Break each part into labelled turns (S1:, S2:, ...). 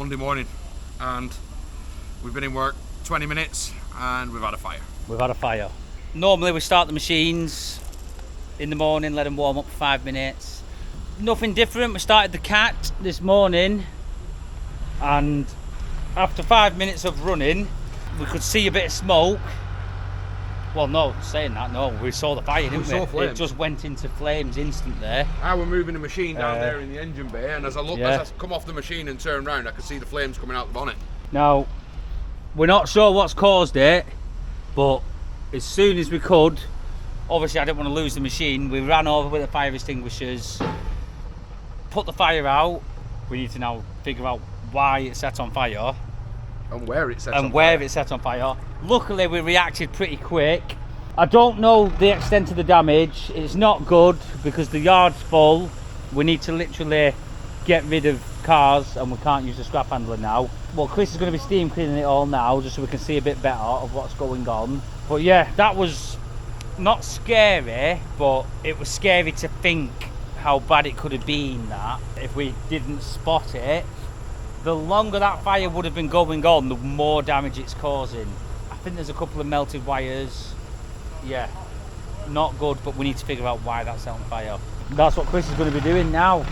S1: Monday morning, and we've been in work 20 minutes and we've had a fire.
S2: We've had a fire. Normally we start the machines in the morning, let them warm up for 5 minutes. Nothing different. We started the cat this morning, and after 5 minutes of running we could see a bit of smoke. Well, no, saying that, no, we saw the fire, didn't we?
S1: Saw flames.
S2: It just went into flames instant there.
S1: I was moving the machine down there in the engine bay, and as I looked,
S2: yeah.
S1: as I come off the machine and turn around, I could see the flames coming out the bonnet.
S2: Now, we're not sure what's caused it, but as soon as we could, obviously I didn't want to lose the machine, we ran over with the fire extinguishers, put the fire out. We need to now figure out why it set on fire.
S1: And where it set
S2: on fire. Luckily we reacted pretty quick. I don't know the extent of the damage. It's not good because the yard's full. We need to literally get rid of cars and we can't use the scrap handler now. Well, Chris is going to be steam cleaning it all now just so we can see a bit better of what's going on. But yeah, that was not scary, but it was scary to think how bad it could have been that if we didn't spot it. The longer that fire would have been going on, the more damage it's causing. I think there's a couple of melted wires. Yeah, not good, but we need to figure out why that's set on fire. That's what Chris is going to be doing now.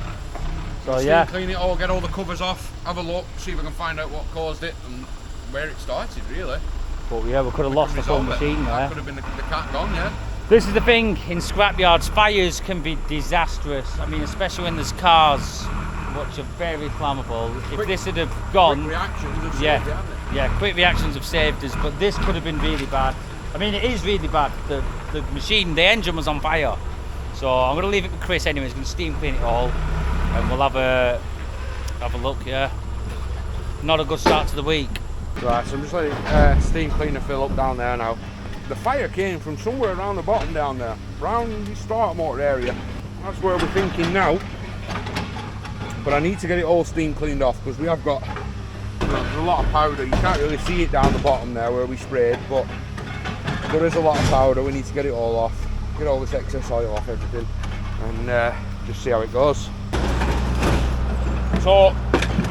S2: So yeah.
S1: Clean it all, get all the covers off, have a look, see if we can find out what caused it and where it started, really.
S2: But yeah, we could have lost the full machine there.
S1: That could have been the cat gone, yeah.
S2: This is the thing, in scrapyards, fires can be disastrous. I mean, especially when there's cars which are very flammable. If this had have gone,
S1: quick reactions have saved it, haven't they?
S2: Yeah, quick reactions have saved us, but this could have been really bad. I mean, it is really bad. The machine, the engine was on fire. So I'm going to leave it with Chris anyway. He's going to steam clean it all, and we'll have a look. Yeah, not a good start to the week.
S1: Right, so I'm just letting steam cleaner fill up down there now. The fire came from somewhere around the bottom down there, around the starter motor area. That's where we're thinking now. But I need to get it all steam cleaned off because we have got there's a lot of powder. You can't really see it down the bottom there where we sprayed, but there is a lot of powder. We need to get it all off, get all this excess oil off everything, and just see how it goes. So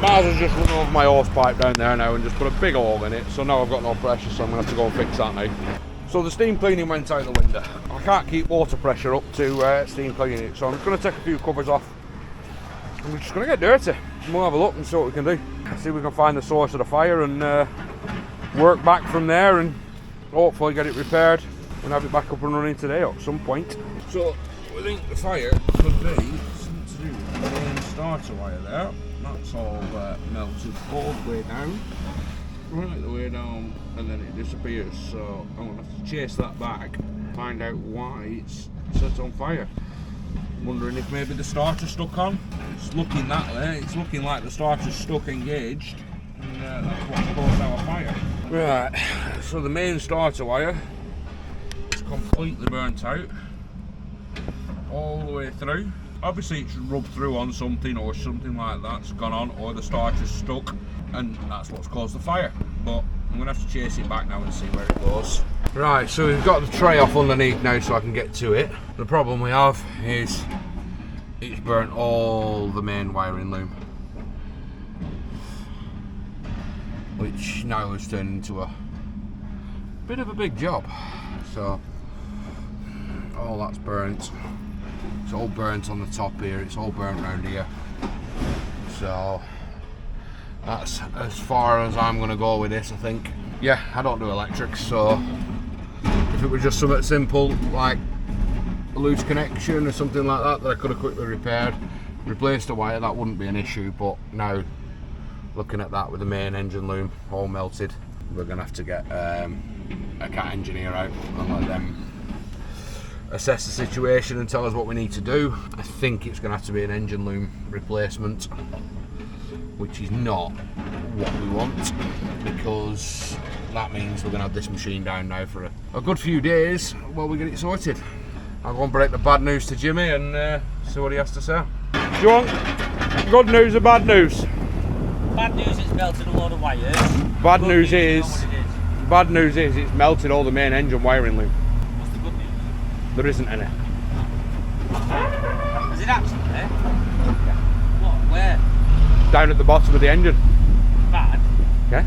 S1: might as well just run over my hose pipe down there now and just put a big hole in it. So now I've got no pressure, so I'm going to have to go and fix that now. So the steam cleaning went out the window. I can't keep water pressure up to steam cleaning it, so I'm just going to take a few covers off. And we're just going to get dirty. And we'll have a look and see what we can do. See if we can find the source of the fire and work back from there and hopefully get it repaired and have it back up and running today at some point. So we think the fire could be something to do with the main starter wire there. That's all melted all the way down, right the way down, and then it disappears. So I'm going to have to chase that back, find out why it's set on fire. Wondering if maybe the starter's stuck on. It's looking that way. It's looking like the starter's stuck engaged, and that's what caused our fire. Right, so the main starter wire is completely burnt out all the way through. Obviously it's rubbed through on something or something like that's gone on, or the starter's stuck, and that's what's caused the fire. But I'm going to have to chase it back now and see where it goes. Right, so we've got the tray off underneath now so I can get to it. The problem we have is it's burnt all the main wiring loom, which now has turned into a bit of a big job. So all that's burnt. It's all burnt on the top here, it's all burnt around here. So that's as far as I'm going to go with this, I think. Yeah, I don't do electrics, so if it was just something simple like a loose connection or something like that I could have quickly repaired, replaced the wire, that wouldn't be an issue. But now looking at that with the main engine loom all melted, we're going to have to get a cat engineer out and let them assess the situation and tell us what we need to do. I think it's going to have to be an engine loom replacement, which is not what we want, because that means we're going to have this machine down now for a good few days while we get it sorted. I'll go and break the bad news to Jimmy and see what he has to say. Do you want good news or bad news?
S2: Bad news, it's melted a lot of wires.
S1: Bad news is it's melted all the main engine wiring loom.
S2: What's the good news?
S1: There isn't any.
S2: Is it actually there? Yeah. What? Where?
S1: Down at the bottom of the engine. Okay.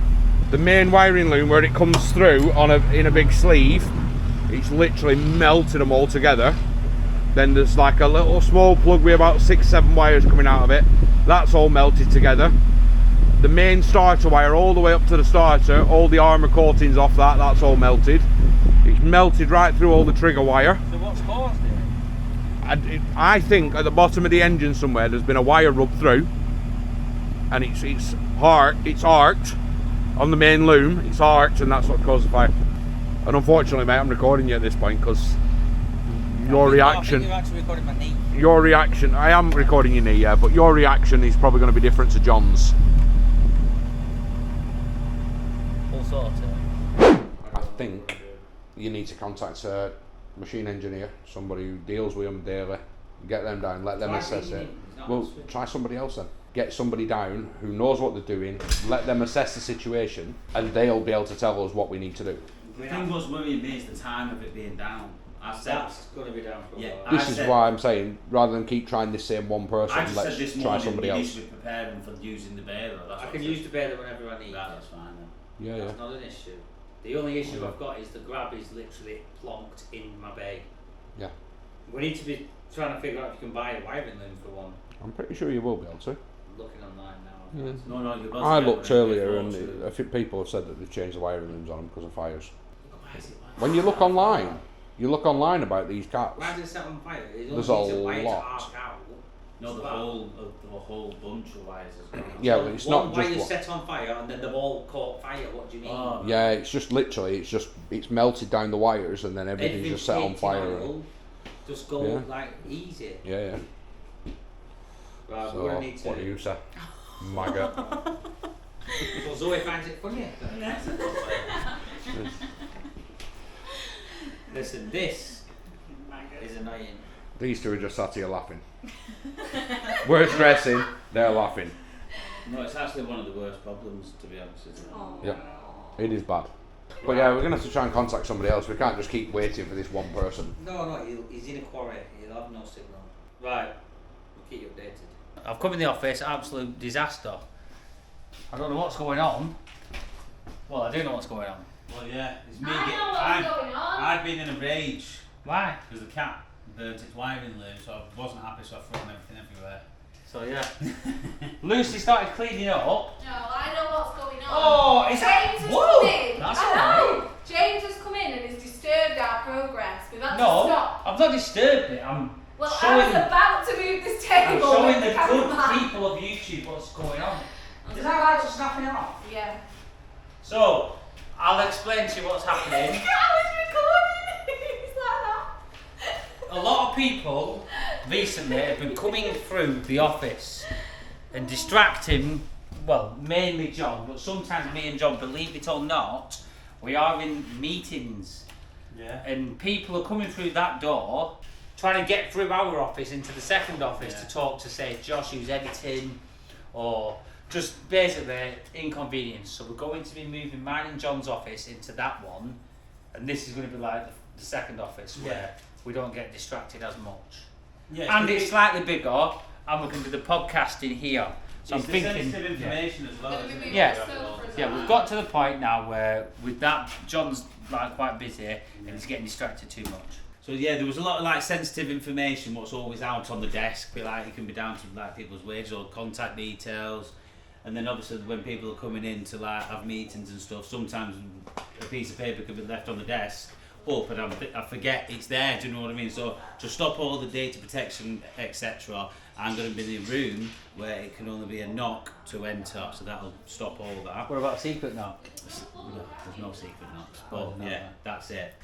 S1: The main wiring loom where it comes through in a big sleeve, it's literally melted them all together. Then there's like a little small plug with about 6-7 wires coming out of it. That's all melted together. The main starter wire all the way up to the starter, all the armour coatings off that's all melted. It's melted right through all the trigger wire.
S2: So what's caused it?
S1: I think at the bottom of the engine somewhere there's been a wire rubbed through, and it's arced on the main loom. It's arced, and that's what caused the fire. And unfortunately, mate, I'm recording you at this point because your reaction.
S2: You're actually recording my knee.
S1: Your reaction. I am recording your knee, yeah, but your reaction is probably going to be different to John's.
S2: All sorted.
S1: I think you need to contact a machine engineer, somebody who deals with them daily, get them down, let them assess it. Well, try somebody else then. Get somebody down who knows what they're doing, let them assess the situation, and they'll be able to tell us what we need to do.
S3: The thing was worrying me is the time of it being down. I said,
S2: That's going to be down for a while.
S1: This is why I'm saying, rather than keep trying this same one person,
S3: I just
S1: let's
S3: said this
S1: try
S3: morning
S1: somebody
S3: we need
S1: else.
S3: to be preparing for using the baler. That's
S2: I
S3: what
S2: can
S3: said.
S2: use the baler whenever I need.
S3: Right, that's fine then.
S1: Yeah, yeah.
S2: That's not an issue. The only issue I've got is the grab is literally plonked in my bay.
S1: Yeah.
S2: We need to be trying to figure out if you can buy a wiring loom for one.
S1: I'm pretty sure you will be able to.
S2: I'm looking online now.
S1: Yeah.
S3: No, you've got to
S1: I
S3: get
S1: looked
S3: whatever
S1: earlier
S3: you
S1: and
S3: want to.
S1: I think people have said that they've changed the wiring looms on them because of fires.
S2: Why is it like
S1: When you look online about these cats,
S2: Why is it set on fire? It
S1: There's
S2: only needs
S1: a
S2: wire to
S1: lot.
S2: arc out.
S3: No, the whole bunch of wires as well.
S1: yeah, but it's
S2: one
S1: not
S2: wire
S1: just
S2: set on fire and then they've all caught fire. What do you mean?
S3: Oh,
S1: yeah, it's just literally, it's melted down the wires and then everything's just set on
S2: Everything's
S1: fire.
S2: heating oil, just go
S1: Yeah.
S2: like easy.
S1: Yeah, yeah.
S2: Right,
S1: So,
S2: we're gonna need to.
S1: what do you say? Maggot.
S2: So Zoe finds it funny. Listen, this is annoying.
S1: These two are just sat here laughing. We're stressing, they're laughing.
S3: No, it's actually one of the worst problems, to be honest, isn't it?
S1: Yeah, it is bad. But yeah, we're going to have to try and contact somebody else. We can't just keep waiting for this one person.
S2: No, he's in a quarry. He'll have no signal. Right, we'll keep you updated. I've come in the office, absolute disaster. I don't know what's going on. Well, I do know what's going on.
S3: Well, yeah, it's me.
S4: I know what's going on.
S3: I've been in a rage
S2: Why?
S3: because the cat burnt its wiring loom, so I wasn't happy, so I've thrown everything everywhere.
S2: So yeah. Lucy started cleaning up.
S4: No, I know what's going on.
S2: Oh, is that-
S4: James has
S2: whoa,
S4: come in.
S2: that's
S4: I
S2: alright.
S4: know. James has come in and has disturbed our progress. We've had to
S2: No,
S4: stop.
S2: I've not disturbed it. I'm
S4: Well, I
S2: showing,
S4: was about to move this
S2: I'm
S4: table.
S2: showing
S4: with
S2: the
S4: camera
S2: good
S4: man.
S2: people of YouTube what's going on. Is that right for snapping off?
S4: Yeah.
S2: So, I'll explain to you what's happening.
S4: I was recording. It's like that.
S2: A lot of people recently have been coming through the office and distracting, well, mainly John, but sometimes me and John, believe it or not, we are in meetings.
S3: Yeah.
S2: And people are coming through that door, trying to get through our office into the second office to talk to, say, Josh who's editing, or just basically inconvenience. So we're going to be moving mine and John's office into that one, and this is going to be like the second office where we don't get distracted as much.
S3: Yeah,
S2: And it's slightly bigger, and we can do the podcasting here. So I'm
S3: it's the
S2: thinking,
S3: sensitive information as well.
S4: Gonna be
S3: Isn't it?
S4: moving
S2: Yeah.
S4: the sofa as
S2: yeah,
S4: well.
S2: we've got to the point now where with that, John's like quite busy and he's getting distracted too much.
S3: So yeah, there was a lot of like sensitive information what's always out on the desk. Be like, it can be down to like people's wages or contact details, and then obviously when people are coming in to like have meetings and stuff, sometimes a piece of paper could be left on the desk up and I forget it's there. Do you know what I mean? So to stop all the data protection etc., I'm going to be in a room where it can only be a knock to enter, so that'll stop all that.
S2: What about a secret knock?
S3: No, there's no secret knocks, but
S2: Oh, no.
S3: yeah, that's it.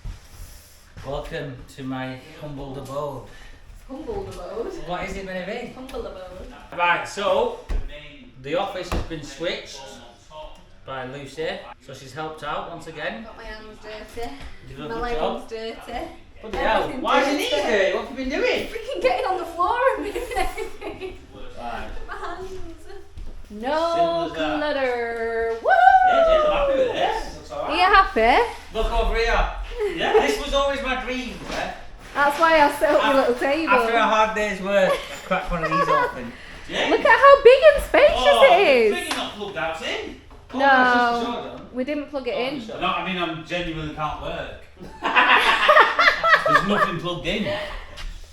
S2: Welcome to my humble abode.
S4: Humble abode.
S2: What is it going to be?
S4: Humble abode.
S2: Right, so the office has been switched by Lucy, so she's helped out once again.
S4: Got my hands dirty.
S2: Did you
S4: My
S2: do a good job?
S4: leggings dirty.
S2: What the hell?
S4: Everything
S2: Why is your knees
S4: dirty.
S2: dirty? What have you been doing?
S4: Freaking getting on the floor and moving everything.
S2: Right.
S4: My hands.
S3: Simple
S4: No
S3: as that.
S4: clutter. Woo!
S3: Yeah, I'm happy with this. Looks
S4: Are
S3: alright.
S4: you happy?
S2: Look over here.
S3: Yeah.
S2: This was always my dream.
S4: That's why I set up your little table.
S2: After a hard day's work, I crack one of these open.
S3: Yeah.
S4: Look at how big and spacious
S3: Oh,
S4: it
S3: big
S4: is.
S3: enough plugged out in. Oh, that's just a
S4: No,
S3: short
S4: we didn't plug it in.
S3: one. No, I mean, I genuinely can't work. There's nothing plugged in.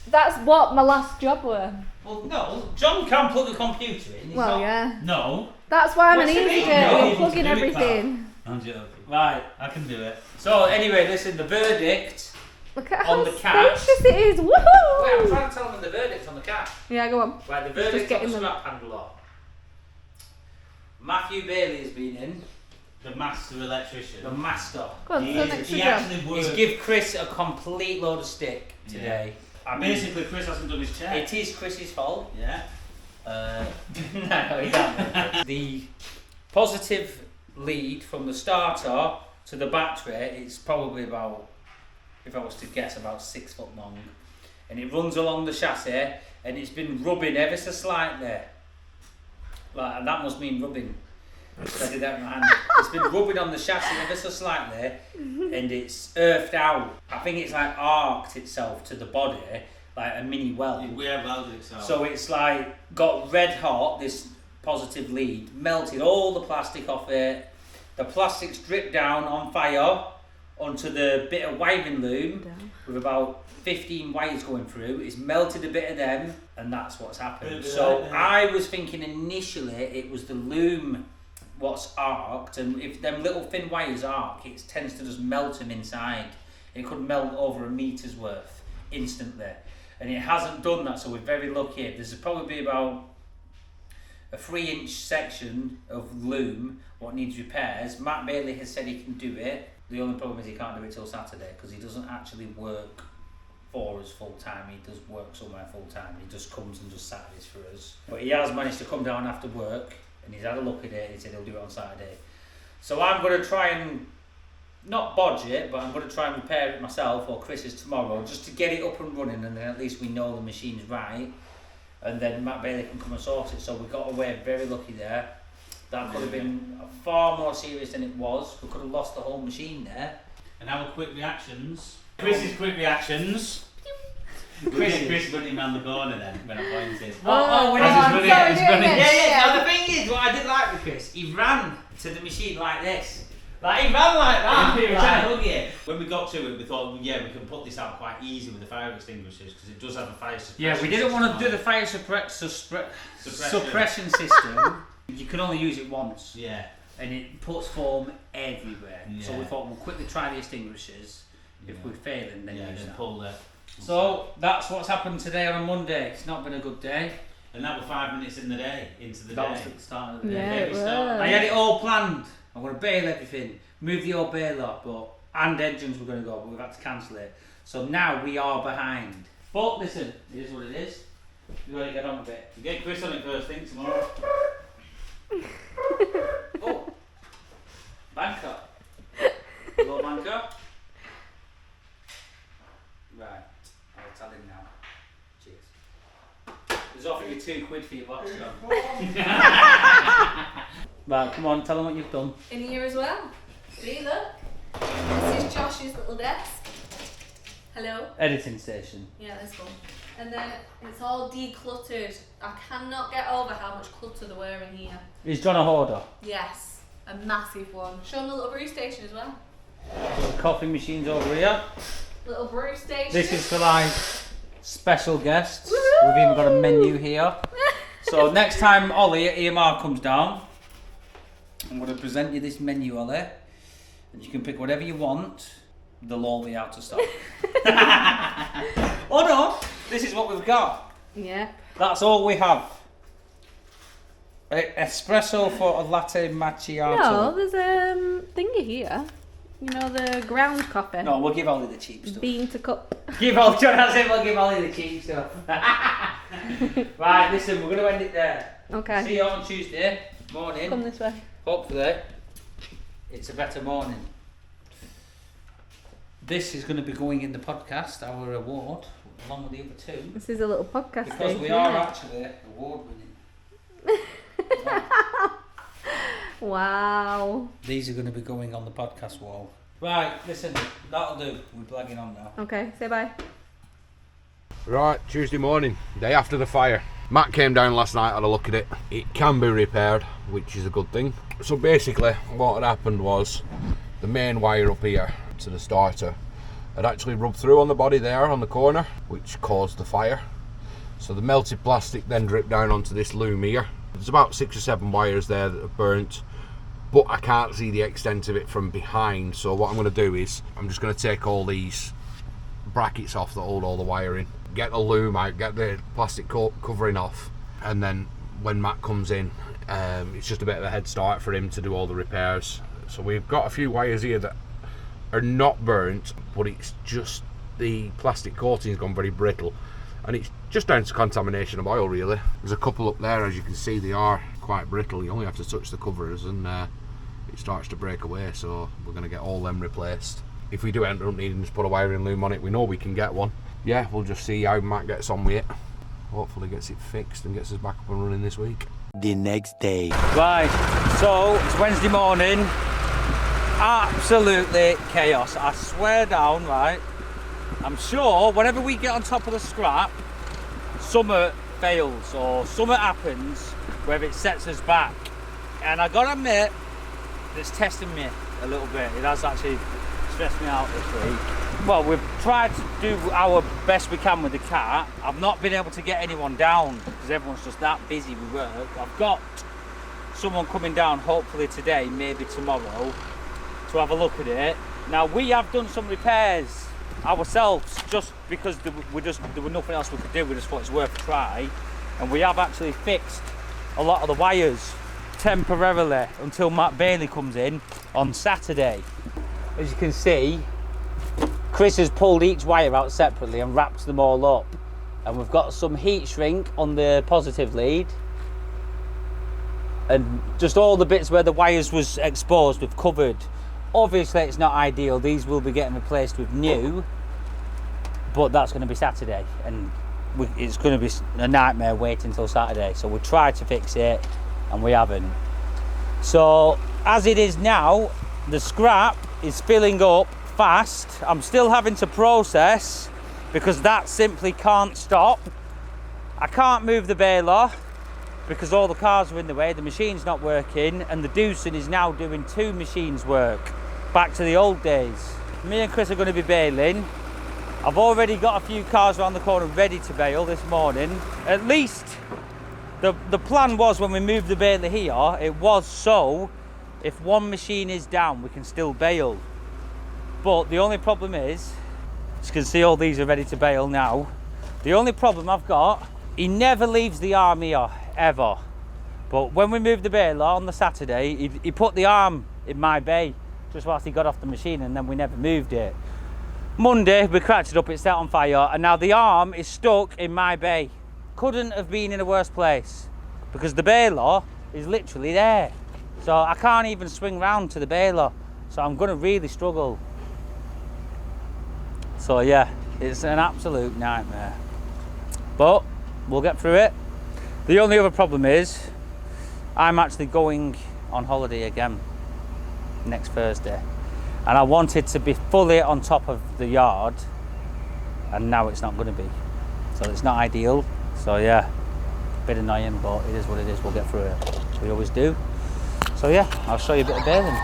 S4: That's what my last job were.
S3: Well, no, John can plug the computer in. It's
S4: Well,
S3: not,
S4: yeah.
S3: No.
S4: That's why I'm an
S3: What's the
S4: easy
S3: meaning?
S4: dirt.
S3: No,
S4: You're
S3: you
S4: plugging
S3: can do it,
S4: everything.
S3: I'm joking.
S2: Right.
S3: I can do it.
S2: So anyway, listen, the verdict.
S4: Look at
S2: On
S4: how
S2: the cat.
S4: spacious it is.
S2: Wait, I'm
S4: Woohoo!
S2: trying to tell them the verdict on the cat.
S4: Yeah, go on.
S2: Right, the
S4: Just
S2: verdict on
S4: getting
S2: the
S4: them.
S2: scrap handler. Matthew Bailey has been in,
S3: The master electrician.
S2: the master.
S4: Go on,
S3: He,
S4: so
S3: is-
S4: next
S3: he
S4: to John.
S3: actually
S2: He's
S3: worked.
S2: give Chris a complete load of stick today. I mean,
S3: Basically, Chris hasn't done his check.
S2: it is Chris's fault.
S3: Yeah.
S2: No, he can't. The positive lead from the starter to the battery, it's probably about, if I was to guess, about 6 foot long. And it runs along the chassis and it's been rubbing ever so slightly. Like, and that must mean rubbing. I did that with my hand. It's been rubbing on the chassis ever so slightly and it's earthed out. I think it's like arced itself to the body, like a mini weld.
S3: We have welded itself.
S2: So it's like got red hot, this positive lead, melted all the plastic off it. The plastic's dripped down on fire onto the bit of wiring loom with about 15 wires going through. It's melted a bit of them and that's what's happened. So I was thinking initially it was the loom what's arced, and if them little thin wires arc, it tends to just melt them inside. It could melt over a meter's worth instantly. And it hasn't done that, so we're very lucky. There's probably about a 3-inch section of loom what needs repairs. Matt Bailey has said he can do it. The only problem is he can't do it till Saturday because he doesn't actually work for us full time. He does work somewhere full time. He just comes and does Saturdays for us. But he has managed to come down after work and he's had a look at it. He said he'll do it on Saturday. So I'm going to try and not bodge it, but I'm going to try and repair it myself or Chris's tomorrow just to get it up and running, and then at least we know the machine's right, and then Matt Bailey can come and sort it. So we got away very lucky there. That could have been far more serious than it was. We could have lost the whole machine there.
S3: And our quick reactions. Chris's quick reactions. Chris running around the corner then when I pointed.
S2: When
S3: I
S2: he
S3: was
S2: was
S3: running
S4: sorry,
S3: it,
S4: doing
S3: running
S4: it.
S3: it.
S2: Now the thing is, what I did like with Chris, he ran to the machine like this. Like, he ran like that.
S3: We were
S2: Like-
S3: trying to hug it. When we got to it, we thought, well, yeah, we can put this out quite easy with the fire extinguishers because it does have a fire suppression.
S2: Yeah, we didn't want to do the fire suppression system. You can only use it once,
S3: Yeah.
S2: and it puts foam everywhere. So we
S3: Yeah.
S2: thought we'll quickly try the extinguishers. If
S3: Yeah.
S2: we're failing, then
S3: Yeah,
S2: use
S3: then
S2: that.
S3: pull it.
S2: So that's what's happened today on a Monday. It's not been a good day.
S3: And that was 5 minutes in the day, into the
S2: That was
S3: day.
S2: at the start of the day.
S4: Yeah,
S3: Very
S4: it
S3: start.
S4: was.
S2: I had it all planned. I'm going to bail everything, move the old bail up, and engines were going to go, but we've had to cancel it. So now we are behind. But listen, it is what it is. We've got to get on with it.
S3: You get Chris on it first thing tomorrow.
S2: Oh, banker. Hello, banker. Right, I'll tell him now. Cheers. He's offering you £2 for your box, John. Right, come on, tell him what you've done.
S4: In here as well. See, look. This is Josh's little desk. Hello.
S2: Editing station.
S4: Yeah, this one. And then it's all decluttered. I cannot get over how much clutter there were in here.
S2: Is John a hoarder?
S4: Yes, a massive one. Show them the little brew station as well.
S2: The coffee machine's over here.
S4: Little brew station.
S2: This is for like special guests.
S4: Woohoo!
S2: We've even got a menu here. So next time Ollie at EMR comes down, I'm going to present you this menu, Ollie, and you can pick whatever you want. They'll all be out of stock. Oh no, this is what we've got.
S4: Yeah.
S2: That's all we have. Espresso for a latte macchiato.
S4: No, there's a thingy here. You know, the ground coffee.
S2: No, we'll give Ollie the cheap stuff.
S4: Bean to cup.
S2: Give Ollie, John has it, we'll give Ollie the cheap stuff. Right, listen, we're going to end it there.
S4: Okay.
S2: See you on Tuesday morning.
S4: Come this way.
S2: Hopefully, it's a better morning. This is going to be going in the podcast, our award, along with the other two.
S4: This is a little podcast
S2: Because
S4: station,
S2: we are
S4: isn't it?
S2: actually award winning.
S4: Wow.
S2: These are going to be going on the podcast wall. Right, listen, that'll do. We're blagging on now.
S4: Okay, say bye.
S1: Right, Tuesday morning, day after the fire. Matt came down last night, had a look at it. It can be repaired, which is a good thing. So basically what had happened was the main wire up here to the starter had actually rubbed through on the body there on the corner, which caused the fire. So the melted plastic then dripped down onto this loom here. There's about 6 or 7 wires there that have burnt, but I can't see the extent of it from behind. So what I'm going to do is I'm just going to take all these brackets off that hold all the wiring, get the loom out, get the plastic covering off, and then when Matt comes in, it's just a bit of a head start for him to do all the repairs. So we've got a few wires here that are not burnt, but it's just the plastic coating's gone very brittle, and it's just down to contamination of oil really. There's a couple up there, as you can see, they are quite brittle. You only have to touch the covers and it starts to break away, so we're going to get all them replaced. If we do end up needing to put a wiring loom on it, we know we can get one. Yeah, we'll just see how Matt gets on with it. Hopefully gets it fixed and gets us back up and running this week.
S5: The next day.
S2: Right, so it's Wednesday morning. Absolutely chaos. I swear down, right? I'm sure whenever we get on top of the scrap, something fails or something happens where it sets us back. And I gotta admit, it's testing me a little bit. It has actually stressed me out this week. Well, we've tried to do our best we can with the car. I've not been able to get anyone down because everyone's just that busy with work. I've got someone coming down hopefully today, maybe tomorrow, to have a look at it. Now, we have done some repairs ourselves just because there was nothing else we could do. We just thought it's worth a try, and we have actually fixed a lot of the wires temporarily until Matt Bailey comes in on Saturday. As you can see, Chris has pulled each wire out separately and wrapped them all up, and we've got some heat shrink on the positive lead, and just all the bits where the wires was exposed we've covered. Obviously it's not ideal, these will be getting replaced with new, but that's going to be Saturday, and it's going to be a nightmare waiting until Saturday. So we tried to fix it and we haven't. So as it is now, the scrap is filling up fast. I'm still having to process because that simply can't stop. I can't move the baler because all the cars are in the way, the machine's not working, and the Doosan is now doing 2 machines work, back to the old days. Me and Chris are going to be baling. I've already got a few cars around the corner ready to bale this morning. At least the plan was, when we moved the baler here, it was so if one machine is down we can still bale. But the only problem is, as you can see, all these are ready to bale now. The only problem I've got, he never leaves the arm here, ever. But when we moved the baler on the Saturday, he put the arm in my bay just whilst he got off the machine, and then we never moved it. Monday, we cracked it up, it set on fire, and now the arm is stuck in my bay. Couldn't have been in a worse place because the baler is literally there. So I can't even swing round to the baler. So I'm gonna really struggle. So yeah, it's an absolute nightmare. But we'll get through it. The only other problem is I'm actually going on holiday again next Thursday, and I wanted to be fully on top of the yard, and now it's not going to be, so it's not ideal. So yeah, a bit annoying, but it is what it is. We'll get through it, we always do. So yeah, I'll show you a bit of baling.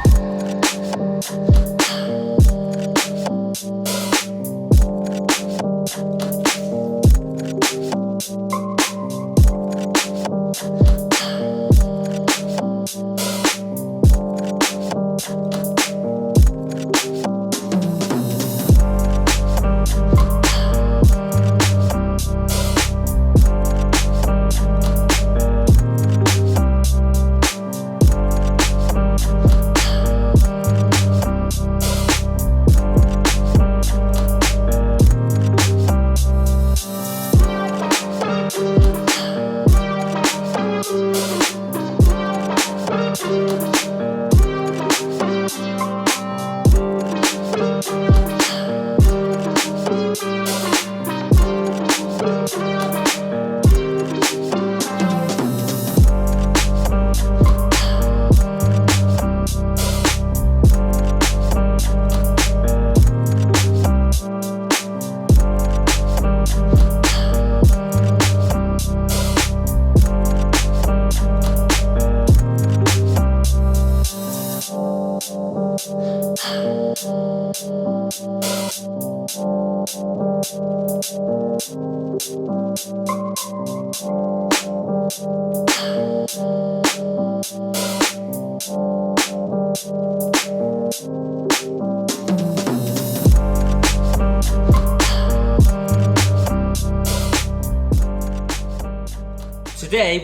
S2: Today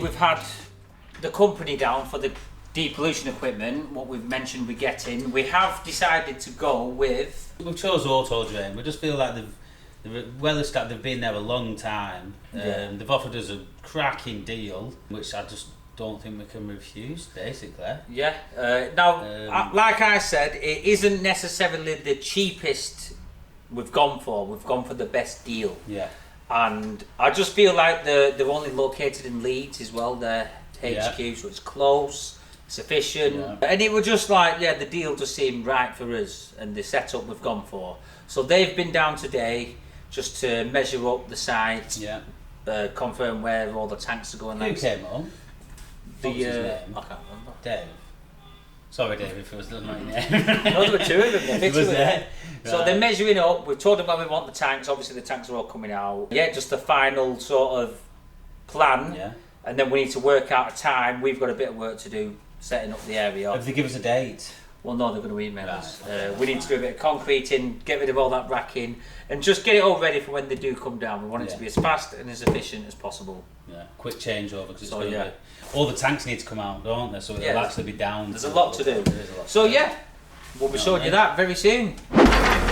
S2: we've had the company down for the depollution equipment, what we've mentioned we're getting. We have decided to go with...
S3: We've chose Auto Drain. We just feel like they've well established, they've been there a long time. They've offered us a cracking deal, which I just don't think we can refuse, basically.
S2: Yeah. Like I said, it isn't necessarily the cheapest we've gone for. We've gone for the best deal.
S3: Yeah.
S2: And I just feel like they're only located in Leeds as well, their HQ, so it's close, sufficient. Yeah. And it was just like, the deal just seemed right for us and the setup we've gone for. So they've been down today just to measure up the site, confirm where all the tanks are going.
S3: Who came on?
S2: What was his name?
S3: I can't remember. Dave. Sorry, Dave, if it was not your name.
S2: No, there were two of them.
S3: Was there?
S2: So
S3: Right.
S2: they're measuring up. We've told them when we want the tanks. Obviously, the tanks are all coming out. Yeah, just the final sort of plan.
S3: Yeah.
S2: And then we need to work out a time. We've got a bit of work to do setting up the area.
S3: Have they give us a date?
S2: Well, no, they're going to email
S3: Right,
S2: us.
S3: okay.
S2: We need to do a bit of concreting, get rid of all that racking, and just get it all ready for when they do come down. We want it to be as fast and as efficient as possible.
S3: Yeah, quick changeover because it's
S2: So,
S3: going to be... All the tanks need to come out, don't they? So it'll actually be down.
S2: There's a lot to do.
S3: There is a lot
S2: So
S3: to do.
S2: yeah, we'll be showing you that very soon.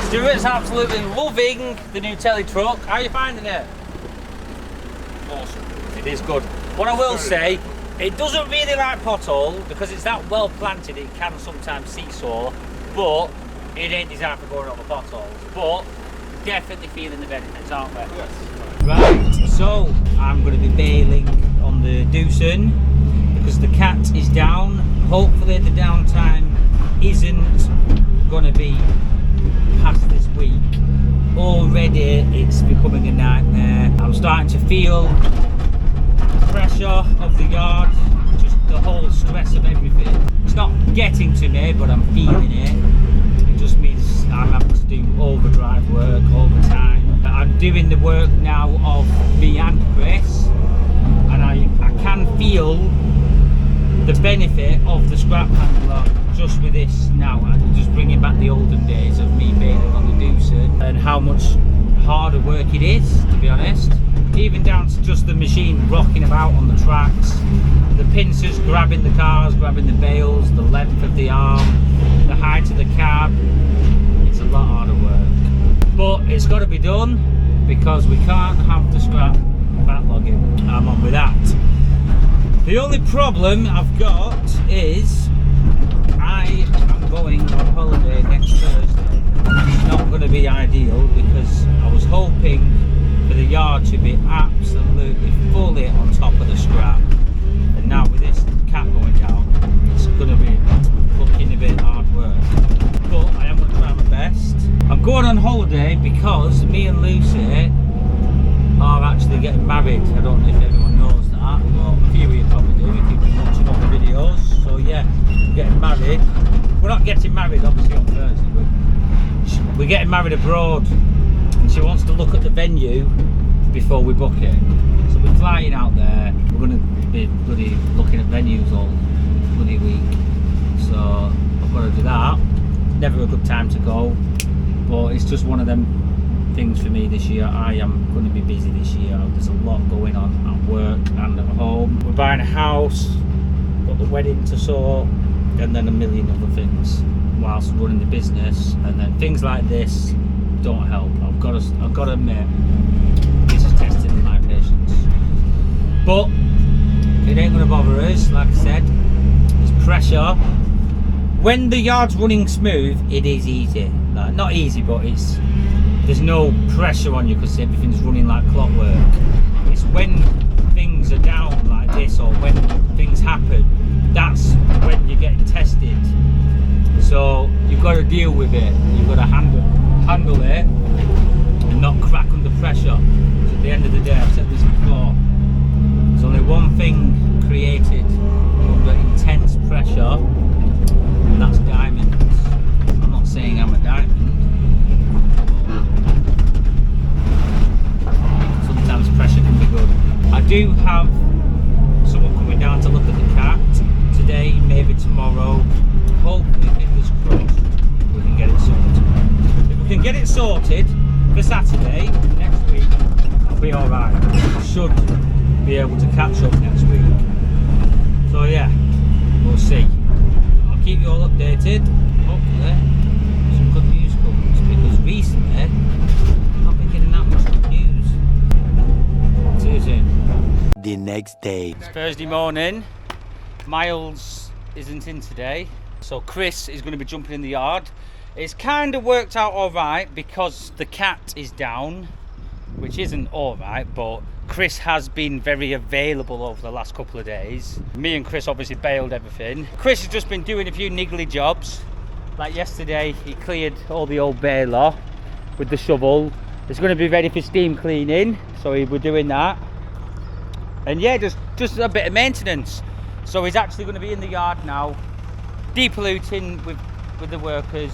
S2: Stuart's absolutely loving the new telly truck. How are you finding it?
S1: Awesome.
S2: It is good. What I will say, it doesn't really like pothole because it's that well planted. It can sometimes seesaw, but it ain't designed for going over potholes. But definitely feeling the benefits, aren't we?
S1: Yes.
S2: Right. So I'm going to be bailing on the Doosan because the cat is down. Hopefully the downtime isn't going to be past this week. Already it's becoming a nightmare. I'm starting to feel the pressure of the yard, just the whole stress of everything. It's not getting to me, but I'm feeling it. It just means I'm having to do overdrive work, overtime. I'm doing the work now of me and Chris, and I can feel the benefit of the scrap handler just with this now. I'm just bringing back the olden days of me bailing on the Doosan and how much harder work it is, to be honest. Even down to just the machine rocking about on the tracks, the pincers grabbing the cars, grabbing the bales, the length of the arm, the height of the cab. It's a lot harder work. But it's got to be done because we can't have the scrap backlogging. I'm on with that. The only problem I've got is I am going on holiday next Thursday. It's not going to be ideal because I was hoping for the yard to be absolutely fully on top of the scrap. And now with this cat going down, it's going to be looking a bit hard work. But I am going to try my best. I'm going on holiday because me and Lucy are actually getting married. I don't know if everyone knows that, but a few of you probably do if you've been watching all the videos. So yeah, we're getting married. We're not getting married obviously on Thursday, but we're getting married abroad and she wants to look at the venue before we book it. So we're flying out there. We're going to be bloody looking at venues all bloody week. So I've got to do that. Never a good time to go, but it's just one of them things for me this year. I am going to be busy this year. There's a lot going on at work and at home. We're buying a house, got the wedding to sort, and then a million other things whilst running the business. And then things like this don't help. I've got to admit, this is testing my patience. But it ain't going to bother us. Like I said, there's pressure. When the yard's running smooth, it is easy. Like, not easy, but there's no pressure on you because everything's running like clockwork. It's when things are down like this or when things happen, that's when you're getting tested. So you've got to deal with it. You've got to handle it and not crack under pressure. So at the end of the day, I've said this before, there's only one thing created under intense pressure, and that's diamonds. I'm not saying I'm a diamond, do have someone coming down to look at the cat today, maybe tomorrow. Hopefully, fingers crossed, we can get it sorted. If we can get it sorted for Saturday next week, I'll be alright. I should be able to catch up next week. So yeah, we'll see. I'll keep you all updated. Hopefully some good news comes, because recently I've not been getting that much good news. See you soon.
S5: The next day.
S2: It's Thursday morning. Miles isn't in today, so Chris is going to be jumping in the yard. It's kind of worked out alright because the cat is down, which isn't alright, but Chris has been very available over the last couple of days. Me and Chris obviously bailed everything. Chris has just been doing a few niggly jobs. Like yesterday, he cleared all the old baler with the shovel. It's going to be ready for steam cleaning, so we're doing that. And yeah, just a bit of maintenance. So he's actually going to be in the yard now, depolluting with the workers,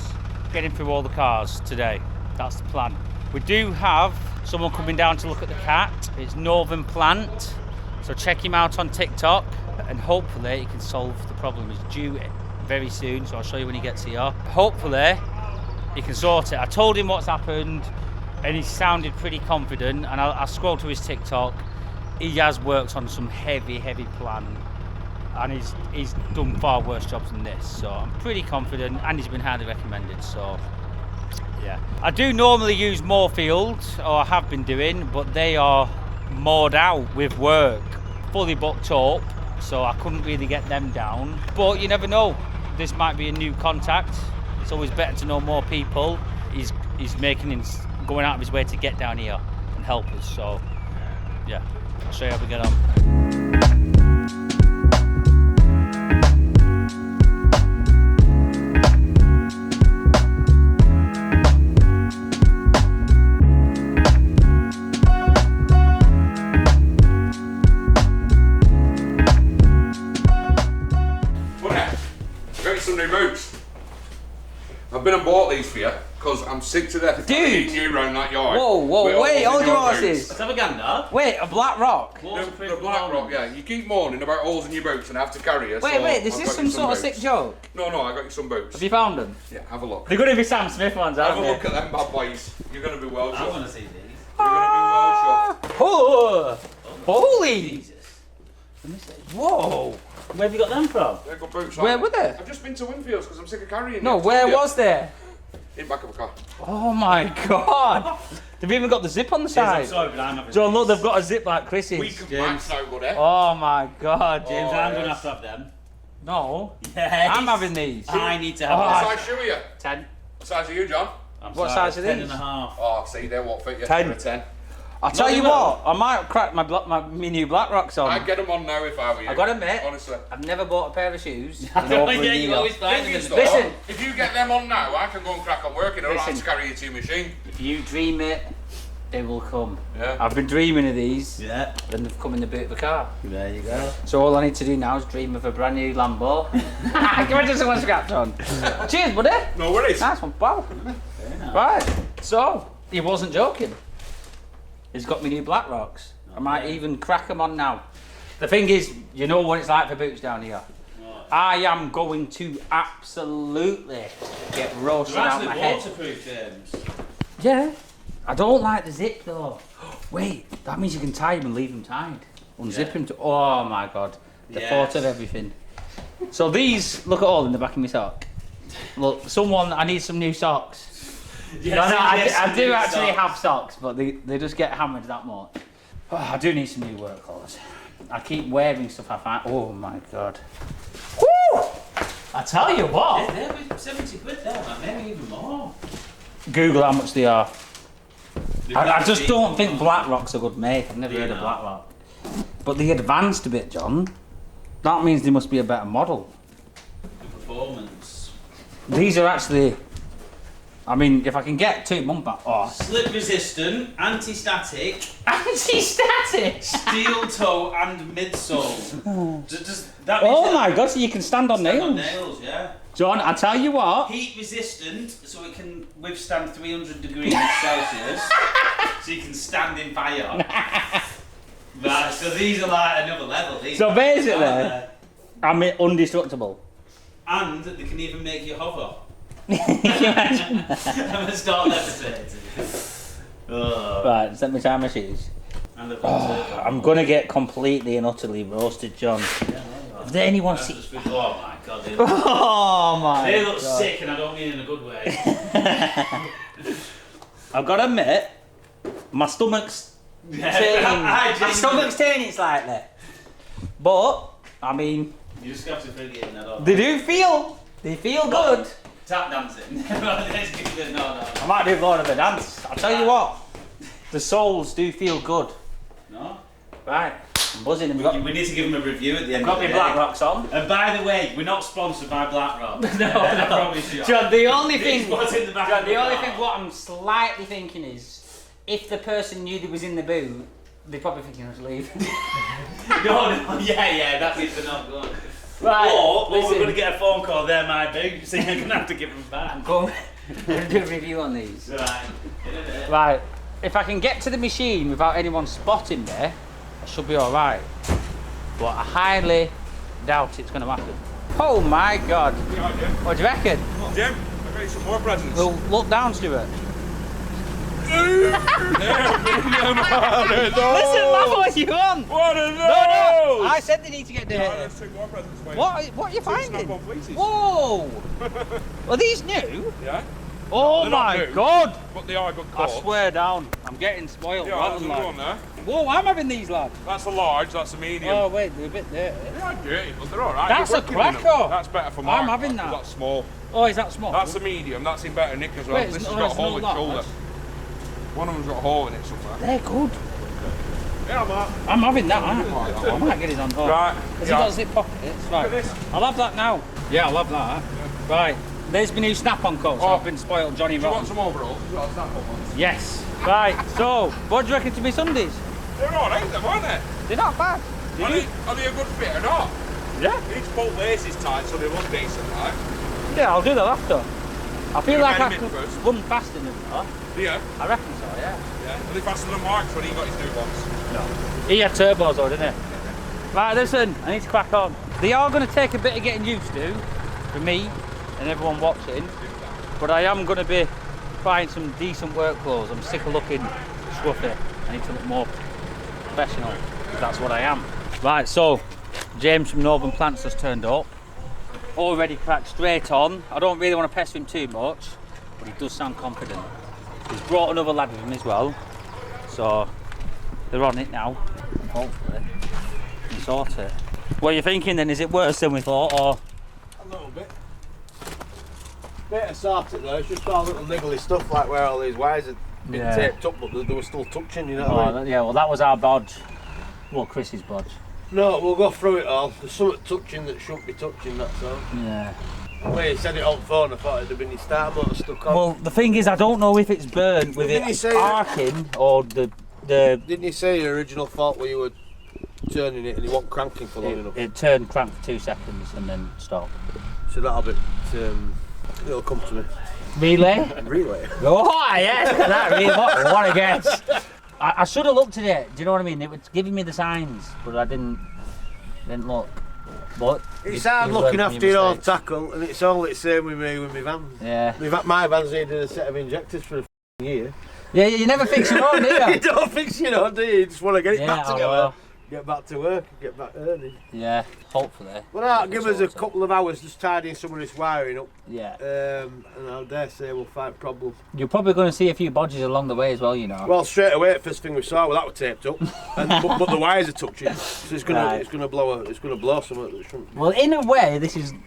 S2: getting through all the cars today. That's the plan. We do have someone coming down to look at the cat. It's Northern Plant, so check him out on TikTok, and hopefully he can solve the problem. He's due very soon, so I'll show you when he gets here. Hopefully he can sort it. I told him what's happened and he sounded pretty confident, and I scrolled to his TikTok. He has worked on some heavy plan, and he's done far worse jobs than this, so I'm pretty confident, and he's been highly recommended. So yeah, I do normally use Moorfield, or I have been doing, but they are moored out with work, fully booked up, so I couldn't really get them down. But you never know, this might be a new contact. It's always better to know more people. He's going out of his way to get down here and help us, so yeah, I'll show you how we get on.
S1: Some new boots. I've been and bought these for you because I'm sick to death of eating you around that yard.
S2: Whoa, wait, hold your horses.
S3: Let's have a gander.
S2: Wait, a black rock?
S1: The black rock, yeah. You keep moaning about holes in your boots and I have to carry you.
S2: Wait, this is some sort of sick joke?
S1: No, I got you some boots.
S2: Have you found them?
S1: Yeah, have a look.
S2: They're going to be Sam Smith ones, aren't
S1: Have
S2: they?
S1: a look at them bad boys. You're going to be well
S3: I
S1: shot.
S3: want to see these.
S1: You're going to be well shot.
S2: Oh, holy!
S3: Jesus.
S2: Let me see. Whoa! Where have you got them from?
S1: They're good boots.
S2: Where
S1: aren't
S2: were they?
S1: I've just been to Winfields because I'm sick of carrying
S2: No,
S1: you.
S2: where was they?
S1: In back of a car.
S2: Oh my god! They've even got the zip on the
S3: James, I'm
S2: side.
S3: sorry, but I'm having
S2: John, look,
S3: these.
S2: they've got a zip like Chris's.
S1: Week of
S3: James.
S1: max now, buddy.
S2: Oh my god, James.
S3: I'm going to
S1: yes.
S3: have to have them.
S2: No,
S3: Yes.
S2: I'm having these.
S3: I need to have
S2: Oh,
S3: them.
S1: What size shoe are you?
S2: 10.
S1: What size are you, John?
S3: I'm
S2: What
S3: sorry,
S2: size are
S3: 10
S2: these?
S3: and a half.
S1: Oh, see, they won't fit you.
S2: 10.
S1: They're a 10.
S2: I'll tell
S3: they
S2: you
S3: will.
S2: what, I might crack my new Black Rocks on.
S1: I'd get them on now if I were you.
S2: I gotta admit,
S1: Honestly.
S2: I've never bought a pair of shoes. in
S3: Yeah,
S2: over a
S3: you
S2: year.
S3: always find them in
S1: Thing
S3: the
S1: is, though,
S2: Listen.
S1: if you get them on now, I can go and crack on working. I don't have
S2: Listen.
S1: to carry you to your machine.
S2: If you dream it, it will come.
S1: Yeah.
S2: I've been dreaming of these,
S3: Yeah,
S2: and they've come in the boot of a car.
S3: there you go.
S2: So all I need to do now is dream of a brand new Lambo. Give me just someone scrapped on. Cheers, buddy.
S1: No worries.
S2: Nice one, pal.
S3: Very nice.
S2: Right, so he wasn't joking. He's got me new Black Rocks. I might even crack them on now. The thing is, you know what it's like for boots down here.
S3: What?
S2: I am going to absolutely get roasted
S3: They're
S2: out
S3: actually
S2: my head.
S3: waterproof, James.
S2: Yeah. I don't like the zip though. Wait, that means you can tie them and leave them tied. Unzip them to. Oh my god. The
S3: Yes.
S2: thought of everything. So these, look at all in the back of my sock. Look, I need some new socks.
S3: Yes,
S2: No,
S3: yes,
S2: I do
S3: new
S2: actually
S3: socks.
S2: have socks, but they just get hammered that much. Oh, I do need some new work clothes. I keep wearing stuff I find. Oh my god. Woo! I tell you what.
S3: They're 70 quid there, man. Maybe even more.
S2: Google how much they are.
S3: They've
S2: I
S3: got
S2: just
S3: to
S2: don't
S3: be-
S2: think Black Rock's a good make. I've never
S3: Do you
S2: heard of
S3: not?
S2: Black Rock. But they advanced a bit, John. That means they must be a better model.
S3: The performance.
S2: These are actually. I mean, if I can get 2 months back. Oh.
S3: Slip resistant, anti-static,
S2: Anti-static!
S3: steel toe and midsole. That means
S2: Oh my god, so you can stand on
S3: stand
S2: nails.
S3: on nails, yeah.
S2: John, I tell you what.
S3: Heat resistant, so it can withstand 300 degrees Celsius. So you can stand in fire. Right, so these are like another level. These
S2: So
S3: are-
S2: basically, I'm indestructible.
S3: And they can even make you hover.
S2: Can you imagine?
S3: I'm gonna start levitating. Oh.
S2: Right, set me time my shoes.
S3: And they've got turbo.
S2: I'm gonna get completely and utterly roasted, John. If there anyone see...
S3: Oh my god, they look,
S2: Oh my
S3: they look
S2: God.
S3: sick, and I don't mean in a good way.
S2: I've got to admit, my stomach's turning. My stomach's turning slightly. But, I mean,
S3: You just have to figure it out.
S2: they do feel. They feel good.
S3: Tap dancing. No.
S2: I might do more of a dance. I'll tell you what, the soles do feel good.
S3: No?
S2: Right, I'm buzzing. And
S3: We need to give them a review at the end
S2: got
S3: of the
S2: my
S3: day.
S2: Black Rocks on.
S3: And by the way, we're not sponsored by BlackRock.
S2: No.
S3: I promise you.
S2: John, the only
S3: It's
S2: thing,
S3: what's in the back
S2: John,
S3: of
S2: the
S3: the
S2: only
S3: car.
S2: thing what I'm slightly thinking is, if the person knew they was in the boot, they're probably thinking I was leaving.
S3: No, yeah, that's if they're not good.
S2: Right,
S3: Or we're
S2: listen.
S3: going to get a phone call, they're my boots, so you're going to have to give them back.
S2: I'm going to do a review on these.
S3: Right.
S2: Right, if I can get to the machine without anyone spotting me, I should be alright. But I highly doubt it's going to happen. Oh my God. What do you reckon?
S1: Jim, I've got you some more presents.
S2: Well, look down, Stuart. Listen, laugh what you want.
S1: What are those?
S2: No, I said they need to get dirty.
S1: Let's take more presents, mate.
S2: What are you finding?
S1: Snap-on fleeces.
S2: Whoa! Are these new?
S1: Yeah,
S2: Oh
S1: They're not
S2: my
S1: new.
S2: God!
S1: but they are good
S2: I
S1: coats.
S2: swear down, I'm getting spoiled.
S1: Yeah,
S2: rotten,
S1: there's another
S2: lad.
S1: one there.
S2: Whoa, I'm having these, lad.
S1: That's a large, that's a medium.
S2: Oh wait, they're a bit dirty.
S1: They are dirty, but they're alright.
S2: That's
S1: You're
S2: a
S1: working in them.
S2: cracker.
S1: That's better for Mark.
S2: I'm having that.
S1: That's small.
S2: Oh, is that small?
S1: That's a medium, that's in better nick as well.
S2: Wait,
S1: This
S2: it's
S1: has
S2: not-
S1: got a
S2: it's
S1: hole in
S2: not
S1: shoulder.
S2: large.
S1: One of them's got a hole in it somewhere.
S2: They're good.
S1: Yeah, Mark.
S2: I'm having that. I might get it on. Oh.
S1: Right.
S2: Has
S1: yeah.
S2: it got a zip pocket? It's fine.
S1: Look at this.
S2: I'll have that now. Yeah, I'll have that. Right. There's my new snap-on coat. So
S1: Oh.
S2: I've been spoiled, Johnny
S1: Do you want
S2: Rotten.
S1: some overalls? You've got a snap-on ones.
S2: Yes. Right. So, what do you reckon to me Sundays?
S1: They're alright, them, aren't they?
S2: They're not bad.
S1: Are they a good fit or not?
S2: Yeah.
S1: You need to pull laces tight so they look decent, right?
S2: Yeah, I'll do that after. I feel
S1: You
S2: like
S1: get
S2: I
S1: him in
S2: could
S1: first.
S2: run faster than that.
S1: Yeah.
S2: I reckon so, yeah.
S1: Yeah. Are they faster than Mark's when he got his new ones?
S2: He had turbos though, didn't he? Right, listen, I need to crack on. They are going to take a bit of getting used to, for me and everyone watching, but I am going to be buying some decent work clothes. I'm sick of looking scruffy. I need to look more professional, because that's what I am. Right, so, James from Northern Plants has turned up. Already cracked straight on. I don't really want to pester him too much, but he does sound confident. He's brought another lad with him as well, so they're on it now, and hopefully we can sort it. What are you thinking then? Is it worse than we thought, or?
S5: A little bit. Bit of sort it though, it's just all little niggly stuff like where all these wires had been
S2: Yeah.
S5: taped up but they were still touching, you know what I mean?
S2: Yeah, well that was our bodge. Well, Chris's bodge.
S5: No, we'll go through it all. There's something touching that shouldn't be touching, that's all.
S2: Yeah.
S5: The way he said it on the phone, I thought it'd have been his starter motor stuck on.
S2: Well, the thing is, I don't know if it's burnt with
S5: Didn't he
S2: it
S5: say that?
S2: arcing or the
S5: Didn't you say your original fault where you were turning it and you weren't cranking for long enough?
S2: it turned crank for 2 seconds and then stopped.
S5: So that'll be, it'll come to me.
S2: Relay?
S5: Relay.
S2: Oh yes, look at that really. What a guess. I should have looked at it. Do you know what I mean? It was giving me the signs, but I didn't look. But
S5: It's
S2: you-
S5: hard
S2: you
S5: looking
S2: learn from
S5: after your own
S2: mistakes.
S5: tackle and it's all the same with me with my van.
S2: Yeah.
S5: My van's needed a set of injectors for a year.
S2: Yeah, you never fix your own, do
S5: You
S2: you?
S5: don't fix your own, do you? You just want to get it
S2: Yeah,
S5: back
S2: I
S5: together.
S2: will.
S5: Get back to work, get back earning.
S2: Yeah, hopefully.
S5: Well, that'll give us a
S2: Sorted.
S5: couple of hours just tidying some of this wiring up,
S2: Yeah.
S5: and I dare say we'll find problems.
S2: You're probably going to see a few bodges along the way as well, you know.
S5: Well, straight away, first thing we saw, well, that was taped up, and, but the wires are touching, so it's gonna
S2: Right.
S5: it's gonna blow something that shouldn't.
S2: Well, in a way,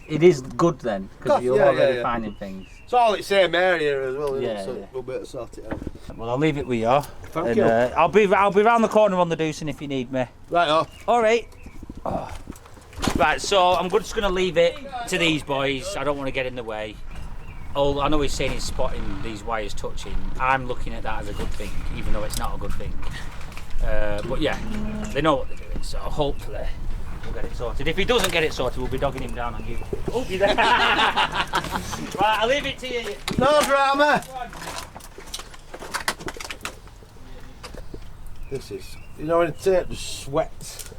S2: it is good then, because
S5: Course,
S2: you're
S5: yeah,
S2: already
S5: yeah.
S2: finding things.
S5: It's all the same area as well, isn't
S2: Yeah,
S5: it? So
S2: yeah.
S5: we'll be able to sort it out.
S2: Well, I'll leave it with you.
S5: Thank
S2: and,
S5: you.
S2: I'll be round the corner on the deucing if you need me.
S5: Right off.
S2: All right. Oh. Right, so I'm just going to leave it to these boys. I don't want to get in the way. Oh, I know he's saying he's spotting these wires touching. I'm looking at that as a good thing, even though it's not a good thing. But yeah, they know what they're doing, so hopefully we'll get it sorted. If he doesn't get it sorted, we'll be dogging him down on you. Oh, you're there. Right, I'll leave it to you.
S5: No drama. This is, you know, when the tape just sweats.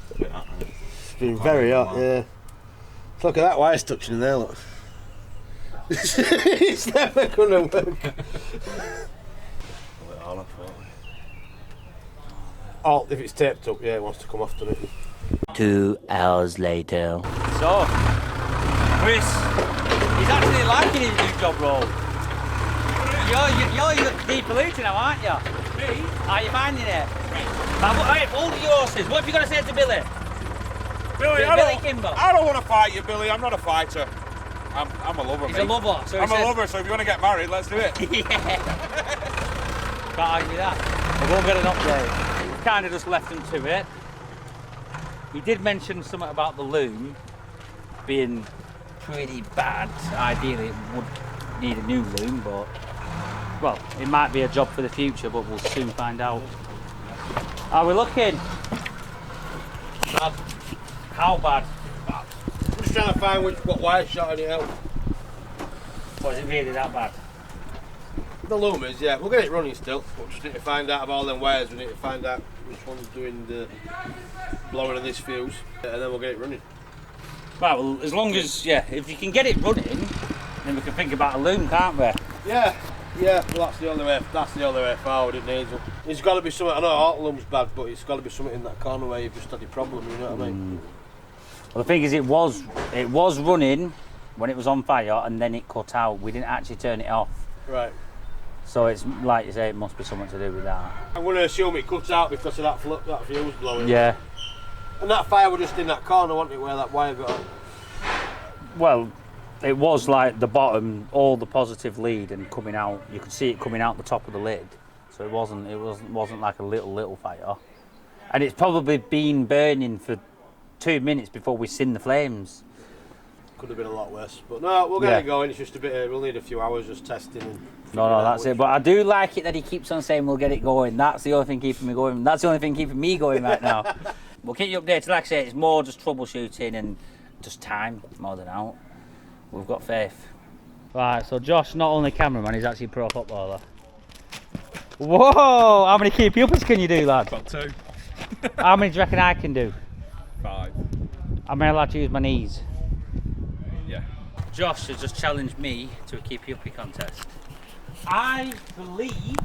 S6: It's a bit hot, isn't it?
S5: It's been very hot, yeah. Look at that wire's touching in there, look. It's never gonna work.
S6: Pull it all up, won't we?
S5: Oh, if it's taped up, yeah, it wants to come off, doesn't it?
S2: 2 hours later. So, Chris, he's actually liking his new job role. You're depolluting now, aren't you? Me? Are you finding it? Alright, hold your horses. What have you got to say to Billy?
S1: Billy,
S2: Billy Kimber.
S1: I don't want to fight you, Billy. I'm not a fighter. I'm a lover,
S2: He's
S1: mate.
S2: a lover. So
S1: I'm a lover, so if you want to get married, let's do it.
S2: Yeah. Can't argue that. We'll go and get an update. We've kind of just left him to it. He did mention something about the loom being pretty bad. Ideally, it would need a new loom, but well, it might be a job for the future, but we'll soon find out. Are we looking?
S5: Bad.
S2: How bad?
S5: I'm just trying to find what wire's shorting it out.
S2: Was it really that bad?
S5: The loom is, yeah. We'll get it running still. We'll just need to find out of all them wires. We need to find out which one's doing the blowing of this fuse, and then we'll get it running.
S2: Right, well, as long as, yeah, if you can get it running, then we can think about a loom, can't we?
S5: Yeah, well that's the only way forward, it needs one. There's got to be something, I know all loom's bad, but it's got to be something in that corner where you've just had a problem, you know what I mean?
S2: Well, the thing is, it was running when it was on fire, and then it cut out. We didn't actually turn it off.
S5: Right.
S2: So it's, like you say, it must be something to do with that.
S5: I'm going to assume it cuts out because of that fuse blowing.
S2: Yeah.
S5: And that fire was just in that corner, wasn't it, where that wire got on?
S2: Well, it was like the bottom, all the positive lead, and coming out. You could see it coming out the top of the lid. So it wasn't like a little fire. And it's probably been burning for 2 minutes before we seen the flames.
S5: Could have been a lot worse, but no, we'll get it going. It's just a bit. We'll need a few hours just testing. And
S2: no, that's it. But I do like it that he keeps on saying we'll get it going. That's the only thing keeping me going. That's the only thing keeping me going right now. We'll keep you updated. Like I say, it's more just troubleshooting and just time more than out. We've got faith. Right, so Josh, not only cameraman, he's actually pro footballer. Whoa! How many keep uppers can you do, lad?
S1: About 2.
S2: How many do you reckon I can do?
S1: 5.
S2: Am I allowed to use my knees?
S1: Yeah.
S2: Josh has just challenged me to a keep uppy contest. I believe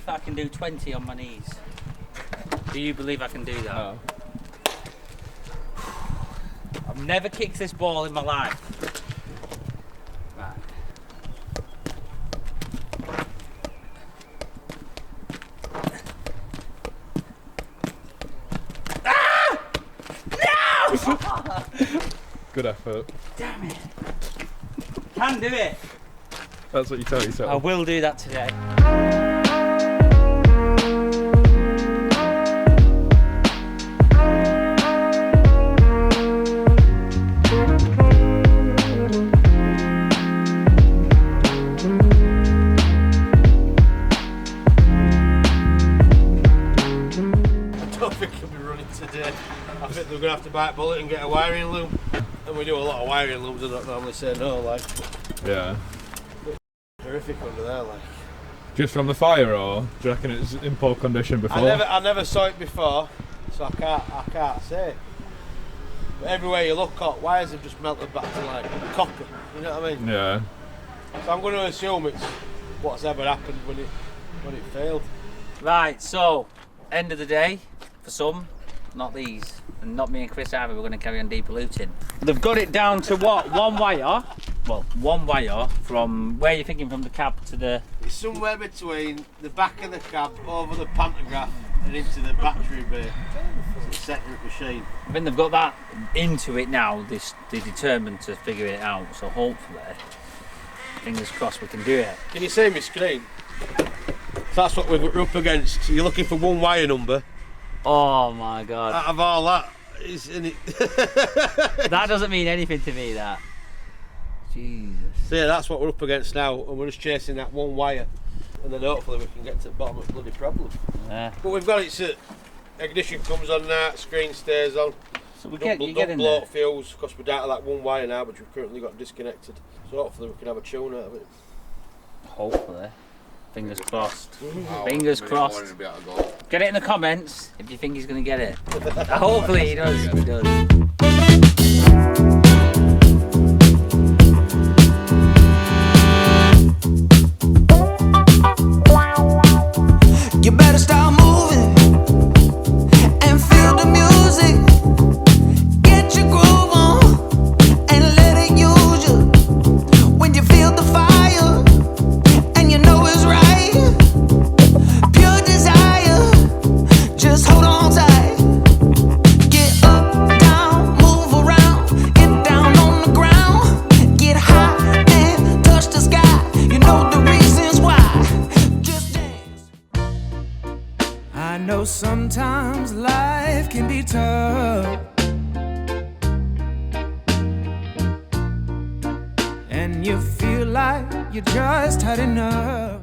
S2: I can do 20 on my knees. Do you believe I can do that?
S1: No.
S2: I've never kicked this ball in my life. Right. Ah! No!
S1: Good effort.
S2: Damn it. Can do it.
S1: That's what you tell yourself.
S2: I will do that today.
S5: I think we're going to have to bite bullet and get a wiring loom. And we do a lot of wiring looms, I don't normally say no, like.
S1: Yeah.
S5: Horrific under there, like.
S1: Just from the fire, or do you reckon it's in poor condition before?
S5: I never saw it before, so I can't say. But everywhere you look at, wires have just melted back to like copper, you know what I mean?
S1: Yeah.
S5: So I'm going to assume it's what's ever happened when it failed.
S2: Right, so end of the day for some, not these, and not me and Chris either. We're going to carry on depolluting. They've got it down to what? One wire. Well, one wire from where you're thinking, from the cab to the.
S5: It's somewhere between the back of the cab over the pantograph and into the battery bay. It's a separate machine.
S2: I think they've got that into it now. They're determined to figure it out. So hopefully, fingers crossed, we can do it.
S5: Can you see my screen? So that's what we're up against. You're looking for one wire number.
S2: Oh my god!
S5: Out of all that, is in it.
S2: That doesn't mean anything to me. That. Jesus.
S5: So yeah, that's what we're up against now, and we're just chasing that one wire, and then hopefully we can get to the bottom of the bloody problem.
S2: Yeah.
S5: But we've got it set. Ignition comes on now, screen stays on.
S2: So we
S5: Don't
S2: get in
S5: blow
S2: there.
S5: up fuels, because we're down to that one wire now, which we've currently got disconnected. So hopefully we can have a tune out of it.
S2: Hopefully. Fingers crossed.
S1: Oh,
S2: Fingers
S1: a minute
S2: crossed.
S1: more and he'll be able to go.
S2: Get it in the comments if you think he's going to get it. Hopefully he does. He does.
S7: You better start moving and feel the music. Get your groove on and let it use you. When you feel the fire and you know it's right, pure desire, just hold on tight. Get up, down, move around, get down on the ground, get high and touch the sky. You know the reasons why. Just dance. I know sometimes life can be tough, and you feel like you just had enough.